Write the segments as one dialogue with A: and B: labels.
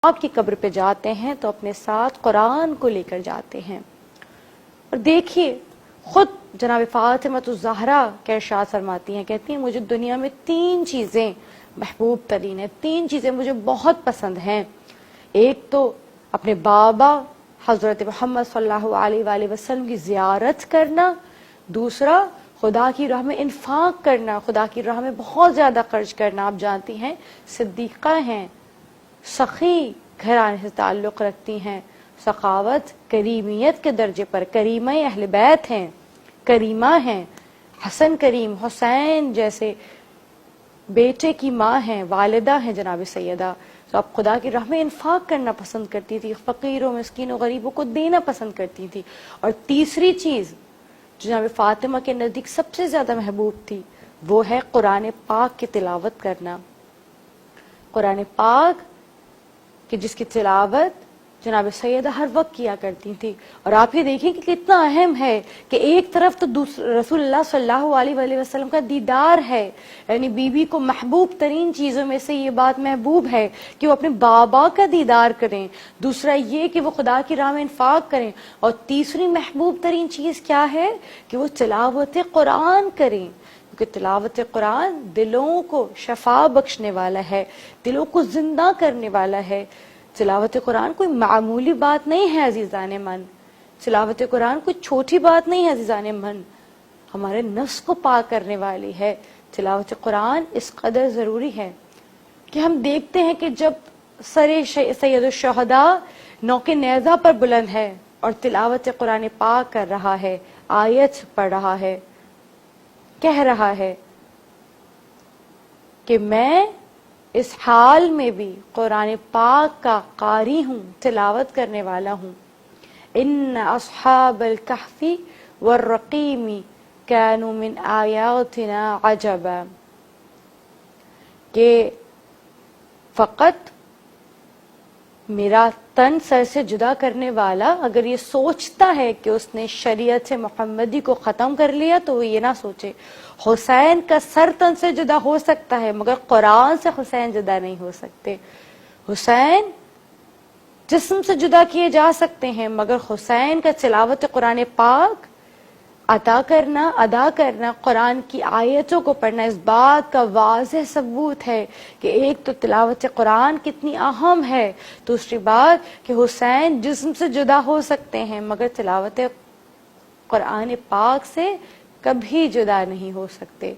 A: آپ کی قبر پہ جاتے ہیں تو اپنے ساتھ قرآن کو لے کر جاتے ہیں. اور دیکھیے خود جناب فاطمہ الزہرا کیا ارشاد فرماتی ہیں، کہتی ہیں مجھے دنیا میں 3 چیزیں محبوب ترین ہیں، 3 چیزیں مجھے بہت پسند ہیں. ایک تو اپنے بابا حضرت محمد صلی اللہ علیہ وآلہ وسلم کی زیارت کرنا، دوسرا خدا کی راہ میں انفاق کرنا، خدا کی راہ میں بہت زیادہ خرچ کرنا. آپ جانتی ہیں صدیقہ ہیں، سخی گھرانے سے تعلق رکھتی ہیں، سخاوت کریمیت کے درجے پر، کریمہ اہل بیت ہیں، کریمہ ہیں، حسن کریم حسین جیسے بیٹے کی ماں ہیں، والدہ ہیں جناب سیدہ. تو آپ خدا کی راہ میں انفاق کرنا پسند کرتی تھی، فقیروں مسکینوں غریبوں کو دینا پسند کرتی تھی. اور تیسری چیز جو جناب فاطمہ کے نزدیک سب سے زیادہ محبوب تھی وہ ہے قرآن پاک کی تلاوت کرنا. قرآن پاک کہ جس کی تلاوت جناب سیدہ ہر وقت کیا کرتی تھی. اور آپ یہ دیکھیں کہ کتنا اہم ہے کہ ایک طرف تو رسول اللہ صلی اللہ علیہ وآلہ وسلم کا دیدار ہے، یعنی بیوی کو محبوب ترین چیزوں میں سے یہ بات محبوب ہے کہ وہ اپنے بابا کا دیدار کریں، دوسرا یہ کہ وہ خدا کی راہ میں انفاق کریں، اور تیسری محبوب ترین چیز کیا ہے کہ وہ تلاوت قرآن کریں، کیونکہ تلاوت قرآن دلوں کو شفا بخشنے والا ہے، دلوں کو زندہ کرنے والا ہے. تلاوت قرآن کوئی معمولی بات نہیں ہے عزیزان من، تلاوت قرآن کوئی چھوٹی بات نہیں ہے عزیزان من، ہمارے نفس کو پاک کرنے والی ہے. تلاوت قرآن اس قدر ضروری ہے کہ ہم دیکھتے ہیں کہ جب سر سید الشہداء نوک نیزہ پر بلند ہے اور تلاوت قرآن پاک کر رہا ہے، آیت پڑھ رہا ہے، کہہ رہا ہے کہ میں اس حال میں بھی قرآن پاک کا قاری ہوں، تلاوت کرنے والا ہوں. ان اصحاب الکہف والرقیم کانوا من آیاتنا عجبا، کہ فقط میرا تن سر سے جدا کرنے والا اگر یہ سوچتا ہے کہ اس نے شریعت محمدی کو ختم کر لیا تو وہ یہ نہ سوچے حسین کا سر تن سے جدا ہو سکتا ہے مگر قرآن سے حسین جدا نہیں ہو سکتے. حسین جسم سے جدا کیے جا سکتے ہیں مگر حسین کا تلاوت قرآن پاک ادا کرنا قرآن کی آیتوں کو پڑھنا اس بات کا واضح ثبوت ہے کہ ایک تو تلاوت قرآن کتنی اہم ہے، دوسری بات کہ حسین جسم سے جدا ہو سکتے ہیں مگر تلاوت قرآن پاک سے کبھی جدا نہیں ہو سکتے.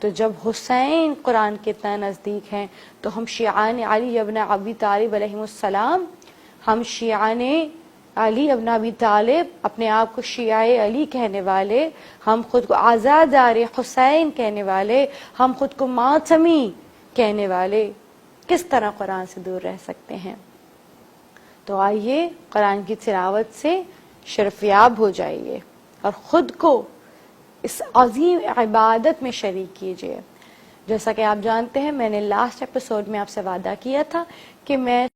A: تو جب حسین قرآن کے اتنا نزدیک ہیں تو ہم شیعان علی ابن ابی طالب علیہ السلام، ہم شیعان علی ابن ابی طالب، اپنے آپ کو شیعہ علی کہنے والے، ہم خود کو عزادار حسین کہنے والے، ہم خود کو ماتمی کہنے والے کس طرح قرآن سے دور رہ سکتے ہیں؟ تو آئیے قرآن کی تلاوت سے شرفیاب ہو جائیے اور خود کو اس عظیم عبادت میں شریک کیجیے. جیسا کہ آپ جانتے ہیں میں نے لاسٹ ایپیسوڈ میں آپ سے وعدہ کیا تھا کہ میں